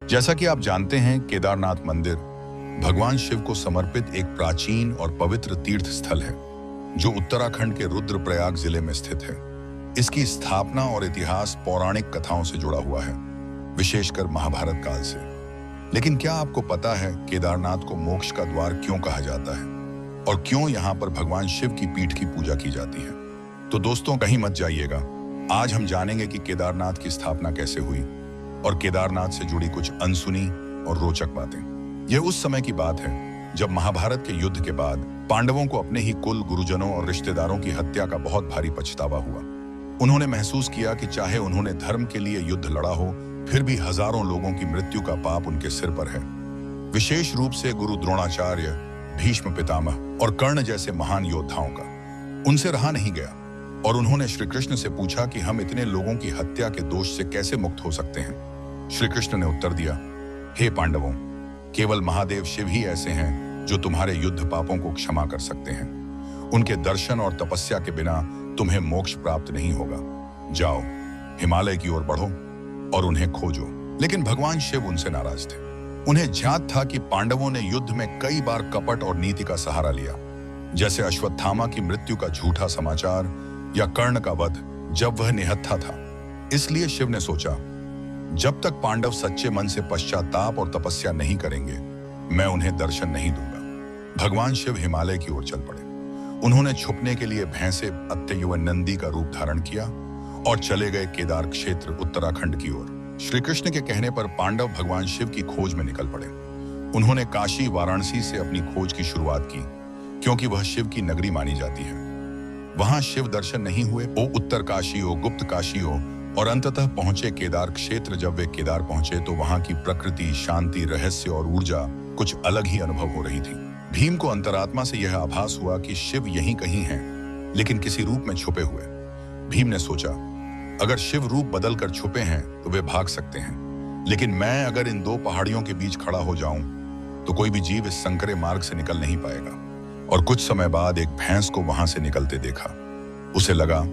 जैसा कि आप जानते हैं, केदारनाथ मंदिर भगवान शिव को समर्पित एक प्राचीन और पवित्र तीर्थ स्थल है जो उत्तराखंड के रुद्रप्रयाग जिले में स्थित है। इसकी स्थापना और इतिहास पौराणिक कथाओं से जुड़ा हुआ है, विशेषकर महाभारत काल से। लेकिन क्या आपको पता है केदारनाथ को मोक्ष का द्वार क्यों कहा जाता है और क्यों यहाँ पर भगवान शिव की पीठ की पूजा की जाती है? तो दोस्तों, कहीं मत जाइएगा। आज हम जानेंगे कि केदारनाथ की स्थापना कैसे हुई और केदारनाथ से जुड़ी कुछ अनसुनी और रोचक बातें। यह उस समय की बात है जब महाभारत के युद्ध के बाद पांडवों को अपने ही कुल, गुरुजनों और रिश्तेदारों की हत्या का बहुत भारी पछतावा हुआ। उन्होंने महसूस किया कि चाहे उन्होंने धर्म के लिए युद्ध लड़ा हो, फिर भी हजारों लोगों की मृत्यु का पाप उनके सिर पर है। विशेष रूप से गुरु द्रोणाचार्य, भीष्म पितामह और कर्ण जैसे महान योद्धाओं का। उनसे रहा नहीं गया और उन्होंने श्री कृष्ण से पूछा कि हम इतने लोगों की हत्या के दोष से कैसे मुक्त हो सकते हैं। श्री कृष्ण ने उत्तर दिया, हे पांडवों, केवल महादेव शिव ही ऐसे हैं जो तुम्हारे युद्ध पापों को क्षमा कर सकते हैं। उनके दर्शन और तपस्या के बिना तुम्हें मोक्ष प्राप्त नहीं होगा। जाओ, हिमालय की ओर बढ़ो और उन्हें खोजो। लेकिन भगवान शिव उनसे नाराज थे। उन्हें ज्ञात था कि पांडवों ने युद्ध में कई बार कपट और नीति का सहारा लिया, जैसे अश्वत्थामा की मृत्यु का झूठा समाचार या कर्ण का वध जब वह निहत्था था। इसलिए शिव ने सोचा, जब तक पांडव सच्चे मन से पश्चाताप और तपस्या नहीं करेंगे, मैं उन्हें दर्शन नहीं दूंगा। भगवान शिव हिमालय की ओर चल पड़े। उन्होंने छुपने के लिए भैंसे, अत्तयुव नंदी का रूप धारण किया और चले गए केदार क्षेत्र उत्तराखंड की ओर। श्री कृष्ण के कहने पर पांडव भगवान शिव की खोज में निकल पड़े। उन्होंने काशी, वाराणसी से अपनी खोज की शुरुआत की, क्योंकि वह शिव की नगरी मानी जाती है। वहां शिव दर्शन नहीं हुए, वो उत्तर काशी हो, गुप्त काशी हो और अंततः पहुंचे केदार क्षेत्र। जब वे केदार पहुंचे तो वहां की प्रकृति, शांति, रहस्य और ऊर्जा कुछ अलग ही अनुभव हो रही थी। भीम को अंतरात्मा से यह आभास हुआ कि शिव यहीं कहीं हैं, लेकिन किसी रूप में छुपे हुए। भीम ने सोचा, अगर शिव रूप बदल कर छुपे हैं तो वे भाग सकते हैं, लेकिन मैं अगर इन दो पहाड़ियों के बीच खड़ा हो जाऊं तो कोई भी जीव इस संकरे मार्ग से निकल नहीं पाएगा। और कुछ समय बाद एक भैंस को वहां से निकलते देखा। उसे लगा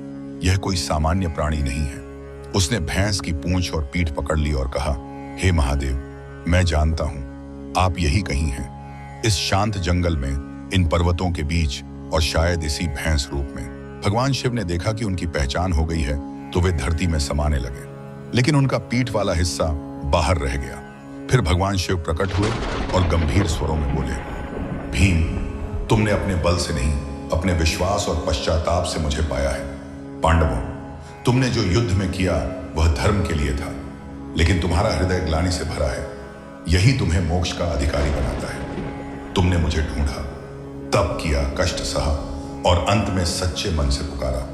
यह कोई सामान्य प्राणी नहीं है। उसने भैंस की पूंछ और पीठ पकड़ ली और कहा, हे महादेव, मैं जानता हूं आप यही कहीं हैं, इस शांत जंगल में, इन पर्वतों के बीच, और शायद इसी भैंस रूप में। भगवान शिव ने देखा कि उनकी पहचान हो गई है तो वे धरती में समाने लगे, लेकिन उनका पीठ वाला हिस्सा बाहर रह गया। फिर भगवान शिव प्रकट हुए और गंभीर स्वरों में बोले, भीम, तुमने अपने बल से नहीं, अपने विश्वास और पश्चाताप से मुझे पाया है। पांडवों, तुमने जो युद्ध में किया वह धर्म के लिए था, लेकिन तुम्हारा हृदय ग्लानि से भरा है। यही तुम्हें मोक्ष का अधिकारी बनाता है। तुमने मुझे ढूंढा, तप किया, कष्ट सहा और अंत में सच्चे मन से पुकारा।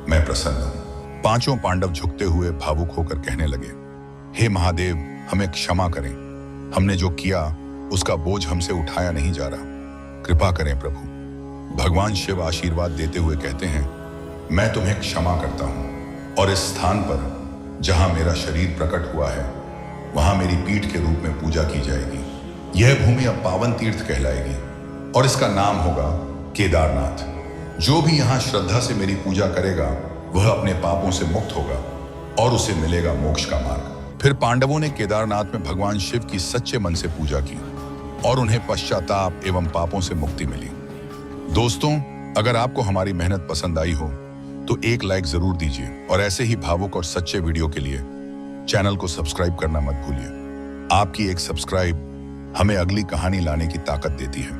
मैं प्रसन्न हूं। पांचों पांडव झुकते हुए भावुक होकर कहने लगे, हे महादेव, हमें क्षमा करें। हमने जो किया उसका बोझ हमसे उठाया नहीं जा रहा। कृपा करें प्रभु। भगवान शिव आशीर्वाद देते हुए कहते हैं, मैं तुम्हें क्षमा करता हूं और इस स्थान पर जहां मेरा शरीर प्रकट हुआ है, वहां मेरी पीठ के रूप में पूजा की जाएगी। यह भूमि अब पावन तीर्थ कहलाएगी और इसका नाम होगा केदारनाथ। जो भी यहां श्रद्धा से मेरी पूजा करेगा वह अपने पापों से मुक्त होगा और उसे मिलेगा मोक्ष का मार्ग। फिर पांडवों ने केदारनाथ में भगवान शिव की सच्चे मन से पूजा की और उन्हें पश्चाताप एवं पापों से मुक्ति मिली। दोस्तों, अगर आपको हमारी मेहनत पसंद आई हो तो एक लाइक जरूर दीजिए और ऐसे ही भावुक और सच्चे वीडियो के लिए चैनल को सब्सक्राइब करना मत भूलिए। आपकी एक सब्सक्राइब हमें अगली कहानी लाने की ताकत देती है।